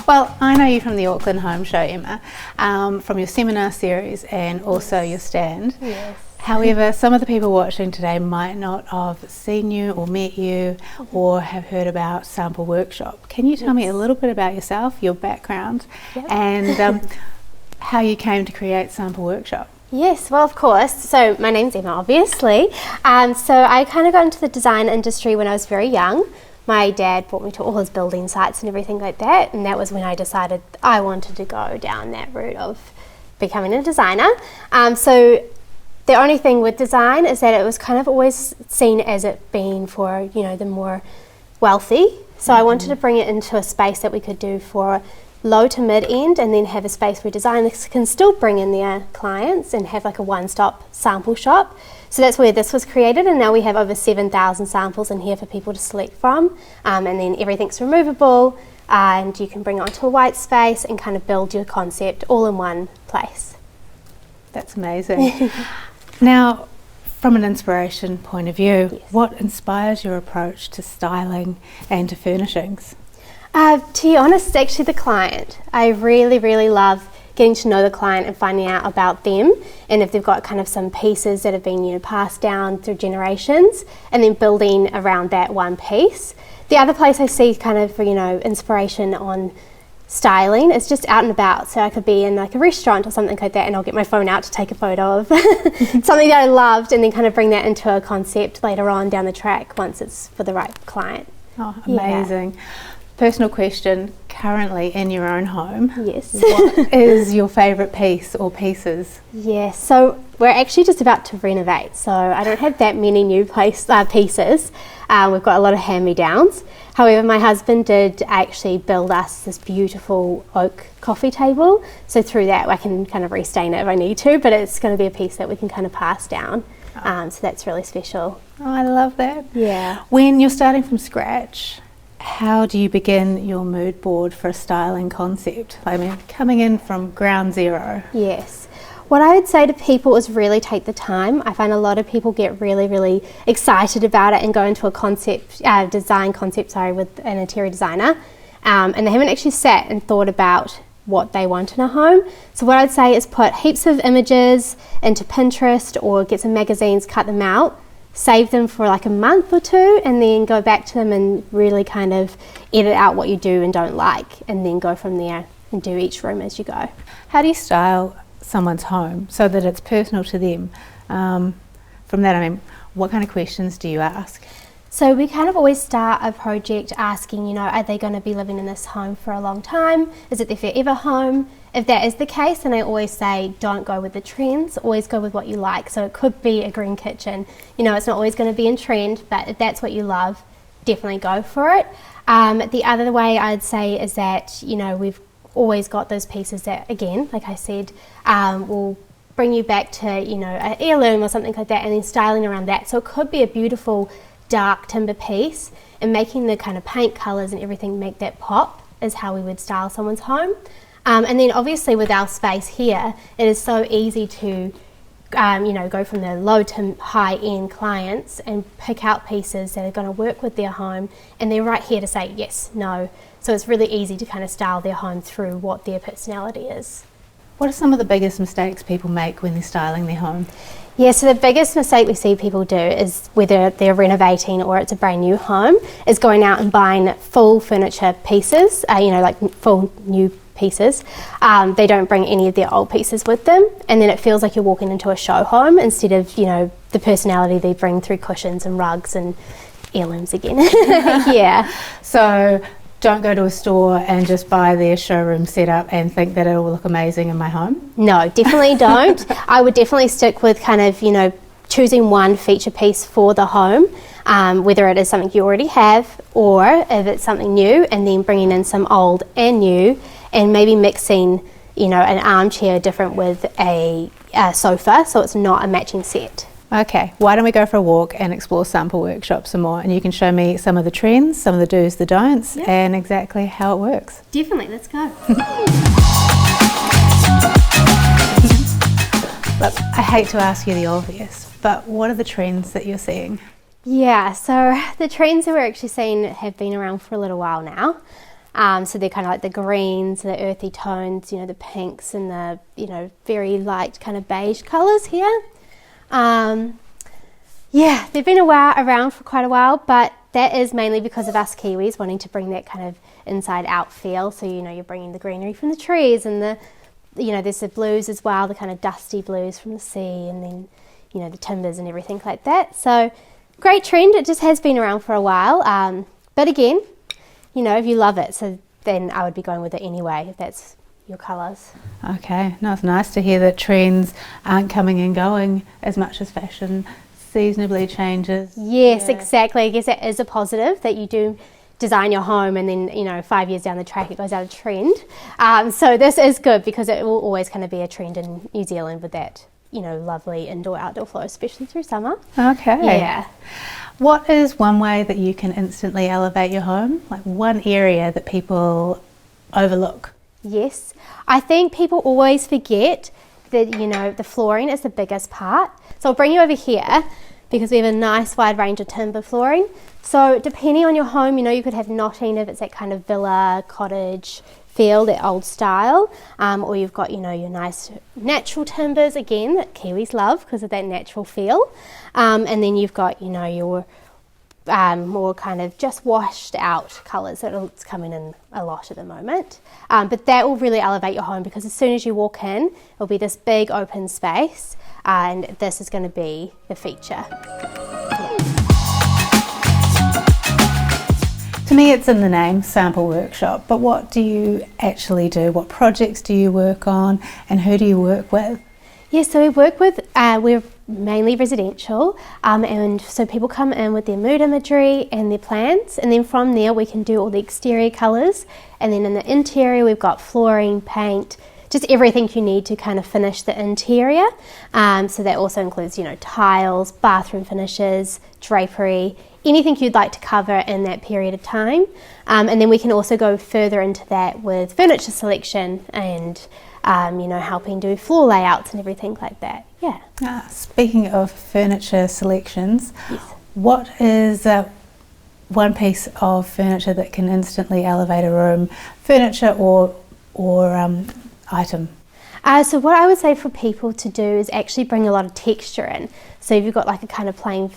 Well, I know you from the Auckland Home Show, Emma, from your seminar series and also your stand. Yes. However, some of the people watching today might not have seen you or met you or have heard about Sample Workshop. Can you tell me a little bit about yourself, your background, and how you came to create Sample Workshop? Yes, well, of course. So my name's Emma, obviously. So I kind of got into the design industry when I was very young. My dad brought me to all his building sites and everything like that, and that was when I decided I wanted to go down that route of becoming a designer. So the only thing with design is that it was kind of always seen as it being for, you know, the more wealthy. So I wanted to bring it into a space that we could do for low to mid end, and then have a space where designers can still bring in their clients and have like a one-stop sample shop. So that's where this was created, and now we have over 7,000 samples in here for people to select from, and then everything's removable, and you can bring it onto a white space and kind of build your concept all in one place. That's amazing. Now, from an inspiration point of view, what inspires your approach to styling and to furnishings? To be honest, it's actually the client. I really, really love getting to know the client and finding out about them, and if they've got kind of some pieces that have been, you know, passed down through generations, and then building around that one piece. The other place I see kind of, you know, inspiration on styling is just out and about. So I could be in like a restaurant or something like that, and I'll get my phone out to take a photo of something that I loved, and then kind of bring that into a concept later on down the track once it's for the right client. Oh, amazing. Personal question, currently in your own home, yes, what is your favourite piece or pieces? Yes, so we're actually just about to renovate, so I don't have that many new pieces. We've got a lot of hand-me-downs. However, my husband did actually build us this beautiful oak coffee table, so through that I can kind of restain it if I need to, but it's going to be a piece that we can kind of pass down, so that's really special. Oh, I love that. Yeah. When you're starting from scratch, how do you begin your mood board for a styling concept? I mean, coming in from ground zero. Yes. What I would say to people is really take the time. I find a lot of people get really, really excited about it and go into a design concept with an interior designer, and they haven't actually sat and thought about what they want in a home. So what I'd say is put heaps of images into Pinterest or get some magazines, cut them out, save them for like a month or two, and then go back to them and really kind of edit out what you do and don't like, and then go from there and do each room as you go. How do you style someone's home so that it's personal to them? From that, I mean, what kind of questions do you ask? So we kind of always start a project asking, you know, are they going to be living in this home for a long time? Is it their forever home? If that is the case, then I always say don't go with the trends, always go with what you like. So it could be a green kitchen. You know, it's not always going to be in trend, but if that's what you love, definitely go for it. The other way I'd say is that, you know, we've always got those pieces that, again, like I said, will bring you back to, you know, an heirloom or something like that, and then styling around that. So it could be a beautiful dark timber piece, and making the kind of paint colours and everything make that pop is how we would style someone's home. And then obviously with our space here, it is so easy to you know, go from the low to high end clients and pick out pieces that are going to work with their home, and they're right here to say yes, no. So it's really easy to kind of style their home through what their personality is. What are some of the biggest mistakes people make when they're styling their home? Yeah, so the biggest mistake we see people do is, whether they're renovating or it's a brand new home, is going out and buying full furniture pieces, you know, like full new pieces. They don't bring any of their old pieces with them, and then it feels like you're walking into a show home instead of, you know, the personality they bring through cushions and rugs and heirlooms again. Yeah. So don't go to a store and just buy their showroom setup and think that it will look amazing in my home? No, definitely don't. I would definitely stick with kind of, you know, choosing one feature piece for the home, whether it is something you already have or if it's something new, and then bringing in some old and new, and maybe mixing, you know, an armchair different with a sofa, so it's not a matching set. Okay, why don't we go for a walk and explore Sample Workshop some more, and you can show me some of the trends, some of the do's, the don'ts, and exactly how it works. Definitely, let's go. Look, I hate to ask you the obvious, but what are the trends that you're seeing? Yeah, so the trends that we're actually seeing have been around for a little while now. So they're kind of like the greens, the earthy tones, the pinks and the, very light kind of beige colours here. They've been around for quite a while, but that is mainly because of us Kiwis wanting to bring that kind of inside out feel. So, you're bringing the greenery from the trees and there's the blues as well, the kind of dusty blues from the sea, and then, the timbers and everything like that. So great trend. It just has been around for a while. But again, if you love it, so then I would be going with it anyway, if that's your colours. Okay, no, it's nice to hear that trends aren't coming and going as much as fashion seasonably changes. Yes, exactly. I guess that is a positive, that you do design your home and then 5 years down the track it goes out of trend. So this is good because it will always kind of be a trend in New Zealand with that lovely indoor outdoor flow, especially through summer. Okay. Yeah. What is one way that you can instantly elevate your home? Like one area that people overlook? Yes, I think people always forget that the flooring is the biggest part. So I'll bring you over here because we have a nice wide range of timber flooring. So depending on your home, you could have knotting if it's that kind of villa, cottage feel, that old style, or you've got, your nice natural timbers, again, that Kiwis love because of that natural feel. And then you've got, your more kind of just washed out colours that's coming in a lot at the moment. But that will really elevate your home because as soon as you walk in, it'll be this big open space, and this is going to be the feature. To me, it's in the name, sample workshop, but what do you actually do? What projects do you work on, and who do you work with? Yeah, so we work with, we're mainly residential, and so people come in with their mood imagery and their plans, and then from there we can do all the exterior colours, and then in the interior we've got flooring, paint, just everything you need to kind of finish the interior. So that also includes, tiles, bathroom finishes, drapery, anything you'd like to cover in that period of time. And then we can also go further into that with furniture selection and helping do floor layouts and everything like that. Yeah. Speaking of furniture selections, Yes. What is one piece of furniture that can instantly elevate a room? Furniture or item? So what I would say for people to do is actually bring a lot of texture in. So if you've got like a kind of plain,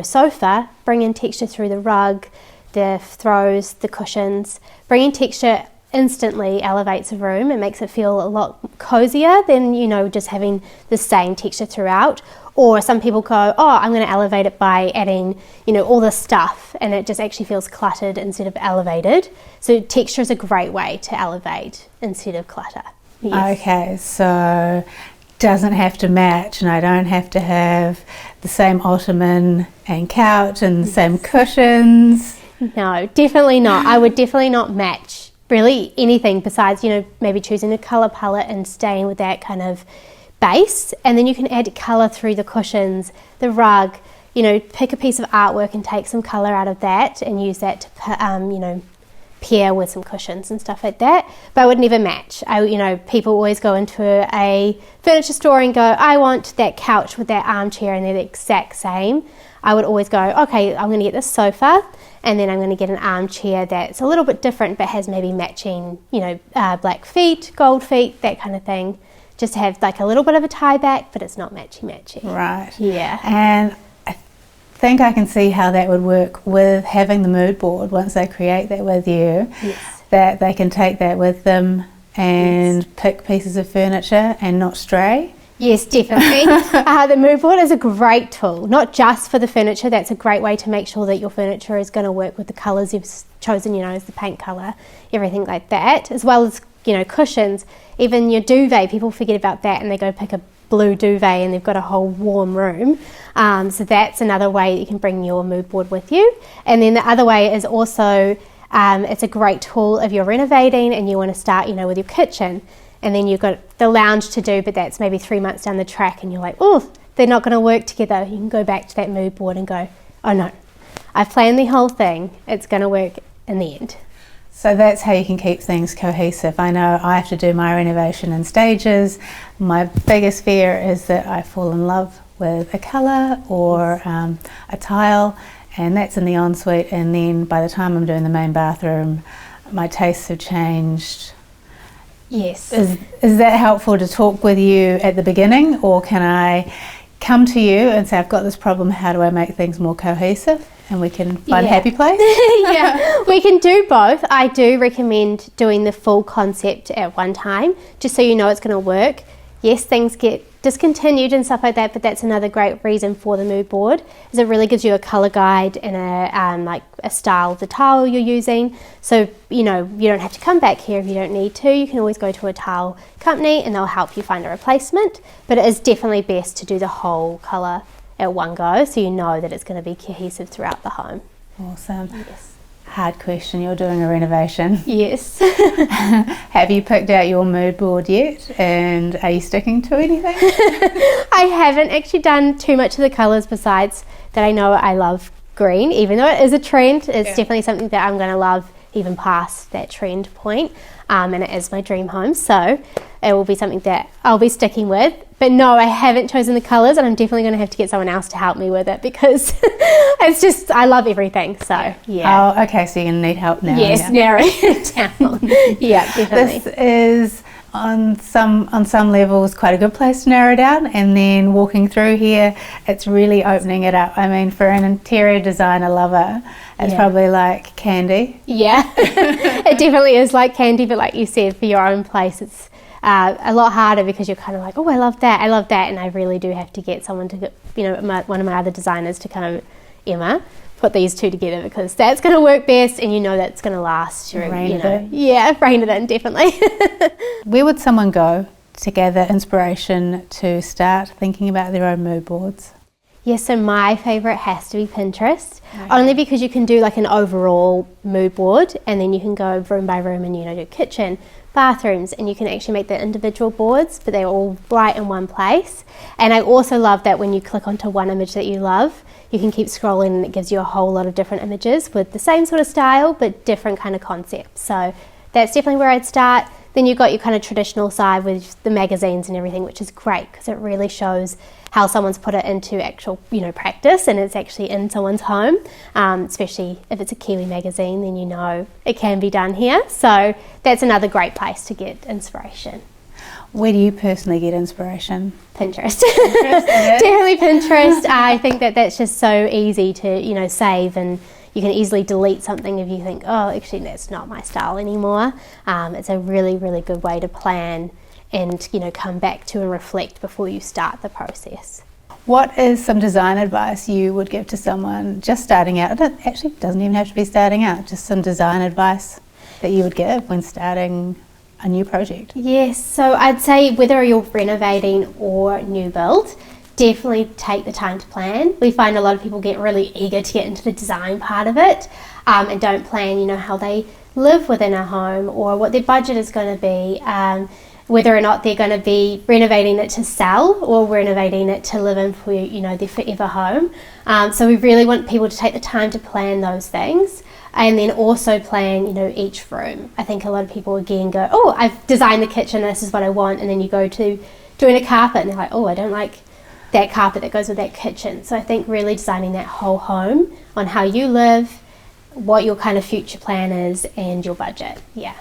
sofa, bring in texture through the rug, the throws, the cushions. Bringing texture instantly elevates a room. It makes it feel a lot cozier than, just having the same texture throughout. Or some people go, I'm going to elevate it by adding, all this stuff, and it just actually feels cluttered instead of elevated. So texture is a great way to elevate instead of clutter. Yes. Okay, so doesn't have to match, and I don't have to have the same ottoman and couch and the same cushions. No, definitely not. I would definitely not match really anything besides, maybe choosing a colour palette and staying with that kind of base, and then you can add colour through the cushions, the rug, pick a piece of artwork and take some colour out of that and use that to pair with some cushions and stuff like that. But I would never match. People always go into a furniture store and go, I want that couch with that armchair, and they're the exact same. I would always go, okay, I'm going to get this sofa, and then I'm going to get an armchair that's a little bit different but has maybe matching, black feet, gold feet, that kind of thing. Just to have like a little bit of a tie back, but it's not matchy-matchy. Right. Yeah. And I think I can see how that would work with having the mood board once they create that with you. Yes. That they can take that with them and pick pieces of furniture and not stray. Yes, definitely. The mood board is a great tool, not just for the furniture. That's a great way to make sure that your furniture is going to work with the colours you've chosen, as the paint colour, everything like that, as well as, cushions. Even your duvet, people forget about that and they go pick a blue duvet and they've got a whole warm room. So that's another way that you can bring your mood board with you. And then the other way is also, it's a great tool if you're renovating and you want to start, with your kitchen. And then you've got the lounge to do, but that's maybe 3 months down the track and you're like, oh, they're not going to work together. You can go back to that mood board and go, oh no, I've planned the whole thing. It's going to work in the end. So that's how you can keep things cohesive. I know I have to do my renovation in stages. My biggest fear is that I fall in love with a colour or a tile, and that's in the ensuite, and then by the time I'm doing the main bathroom, my tastes have changed. Yes. Is that helpful to talk with you at the beginning, or can I come to you and say, I've got this problem, how do I make things more cohesive? And we can find a happy place? Yeah, we can do both. I do recommend doing the full concept at one time, just so you know it's going to work. Yes, things get discontinued and stuff like that, but that's another great reason for the mood board, is it really gives you a colour guide and a style of the tile you're using. So, you know, you don't have to come back here if you don't need to. You can always go to a tile company and they'll help you find a replacement. But it is definitely best to do the whole colour at one go, so you know that it's going to be cohesive throughout the home. Awesome. Yes. Hard question, you're doing a renovation. Yes. Have you picked out your mood board yet, and are you sticking to anything? I haven't actually done too much of the colours, besides that I know I love green, even though it is a trend. It's definitely something that I'm going to love even past that trend point, and it is my dream home, so it will be something that I'll be sticking with. But no, I haven't chosen the colours, and I'm definitely going to have to get someone else to help me with it, because it's just, I love everything, so yeah. Oh, okay, so you're going to need help now. Yes, narrowing it down. Yeah, definitely. This is on some levels quite a good place to narrow down, and then walking through here, it's really opening it up. I mean, for an interior designer lover, it's probably like candy. Yeah, it definitely is like candy, but like you said, for your own place, it's a lot harder, because you're kind of like, oh, I love that, and I really do have to get someone to, one of my other designers to kind of, Emma, put these two together, because that's going to work best, and you know that's going to last. Rein it in. Yeah, rein it in, definitely. Where would someone go to gather inspiration to start thinking about their own mood boards? Yes, so my favourite has to be Pinterest, only because you can do like an overall mood board, and then you can go room by room and, do kitchen, bathrooms, and you can actually make the individual boards, but they're all right in one place. And I also love that when you click onto one image that you love, you can keep scrolling and it gives you a whole lot of different images with the same sort of style but different kind of concepts. So that's definitely where I'd start. Then you've got your kind of traditional side with the magazines and everything, which is great, because it really shows how someone's put it into actual, practice, and it's actually in someone's home, especially if it's a Kiwi magazine, then you know it can be done here. So that's another great place to get inspiration. Where do you personally get inspiration? Pinterest. Definitely Pinterest. I think that's just so easy to, save, and you can easily delete something if you think, oh, actually that's not my style anymore. It's a really, really good way to plan and, come back to and reflect before you start the process. What is some design advice you would give to someone just starting out? It actually doesn't even have to be starting out, just some design advice that you would give when starting a new project. Yes, so I'd say whether you're renovating or new build, definitely take the time to plan. We find a lot of people get really eager to get into the design part of it, and don't plan, how they live within a home or what their budget is going to be, whether or not they're going to be renovating it to sell or renovating it to live in for, their forever home. So we really want people to take the time to plan those things. And then also plan, each room. I think a lot of people again go, oh, I've designed the kitchen, this is what I want. And then you go to doing a carpet and they're like, oh, I don't like that carpet that goes with that kitchen. So I think really designing that whole home on how you live, what your kind of future plan is, and your budget. Yeah.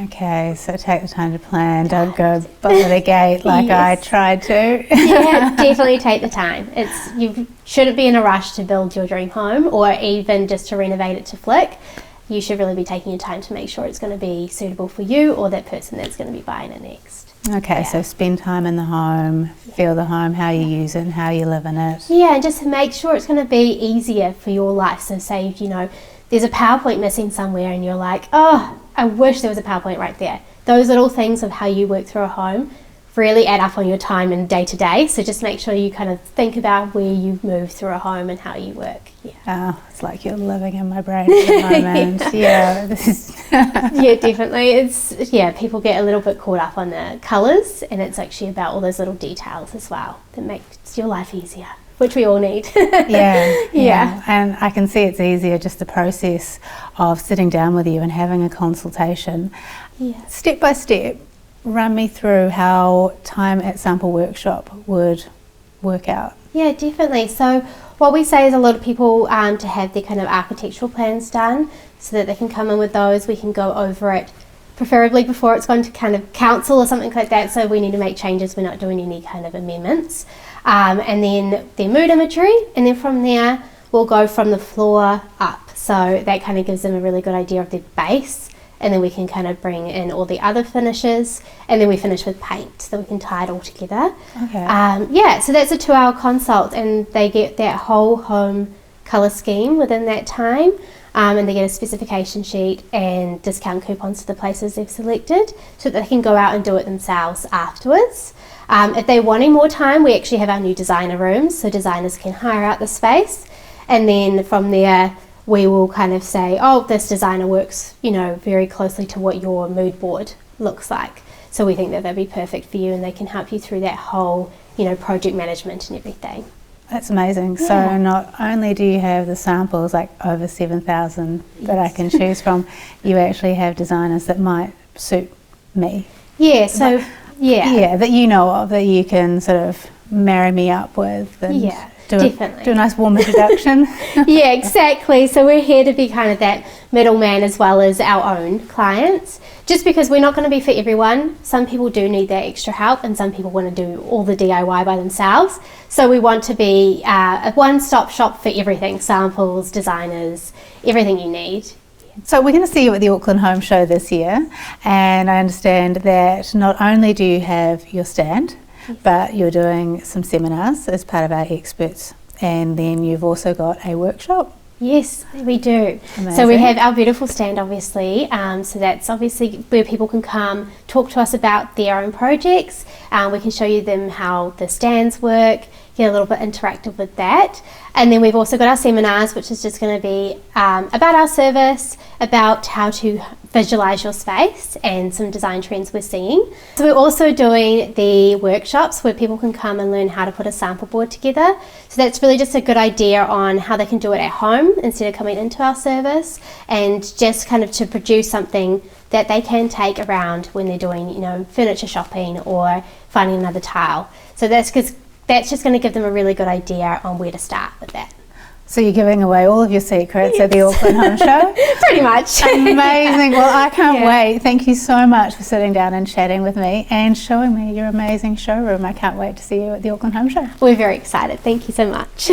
Okay, so take the time to plan. Don't go by the gate like I tried to. Yeah, definitely take the time. You shouldn't be in a rush to build your dream home, or even just to renovate it to flick. You should really be taking your time to make sure it's going to be suitable for you or that person that's going to be buying it next. Okay, so spend time in the home, feel the home, how you use it and how you live in it. Yeah, and just make sure it's going to be easier for your life. So say, there's a PowerPoint missing somewhere and you're like, oh, I wish there was a PowerPoint right there. Those little things of how you work through a home really add up on your time and day to day. So just make sure you kind of think about where you move through a home and how you work. Yeah. Oh, it's like you're living in my brain at the moment. Yeah. Yeah, definitely. People get a little bit caught up on the colours, and it's actually about all those little details as well that makes your life easier, which we all need. Yeah. And I can see it's easier, just the process of sitting down with you and having a consultation. Yeah. Step by step, run me through how time at Sample Workshop would work out. Yeah, definitely. So what we say is a lot of people to have their kind of architectural plans done so that they can come in with those. We can go over it preferably before it's gone to kind of council or something like that, so we need to make changes. We're not doing any kind of amendments. And then their mood imagery, and then from there we'll go from the floor up. So that kind of gives them a really good idea of their base, and then we can kind of bring in all the other finishes, and then we finish with paint so we can tie it all together. Okay. Yeah, so that's a 2-hour consult, and they get that whole home colour scheme within that time. And they get a specification sheet and discount coupons to the places they've selected so that they can go out and do it themselves afterwards. If they want any more time, we actually have our new designer rooms, so designers can hire out the space, and then from there we will kind of say, oh, this designer works, you know, very closely to what your mood board looks like. So we think that they'd be perfect for you, and they can help you through that whole, you know, project management and everything. That's amazing. Yeah. So not only do you have the samples, like over 7,000 that I can choose from, you actually have designers that might suit me. Yeah, so Yeah, that you know of, that you can sort of marry me up with and definitely. do a nice warm introduction. Yeah, exactly. So we're here to be kind of that middleman as well as our own clients, just because we're not going to be for everyone. Some people do need that extra help, and some people want to do all the DIY by themselves. So we want to be a one-stop shop for everything: samples, designers, everything you need. So we're going to see you at the Auckland Home Show this year, and I understand that not only do you have your stand, but you're doing some seminars as part of our experts, and then you've also got a workshop. Yes, we do. Amazing. So we have our beautiful stand, obviously. So that's obviously where people can come talk to us about their own projects. We can show you them how the stands work, get a little bit interactive with that. And then we've also got our seminars, which is just going to be about our service, about how to visualize your space, and some design trends we're seeing. So we're also doing the workshops where people can come and learn how to put a sample board together. So that's really just a good idea on how they can do it at home instead of coming into our service, and just kind of to produce something that they can take around when they're doing, you know, furniture shopping or finding another tile. So that's just going to give them a really good idea on where to start with that. So you're giving away all of your secrets at the Auckland Home Show? Pretty much. Amazing. Well, I can't wait. Thank you so much for sitting down and chatting with me and showing me your amazing showroom. I can't wait to see you at the Auckland Home Show. We're very excited. Thank you so much.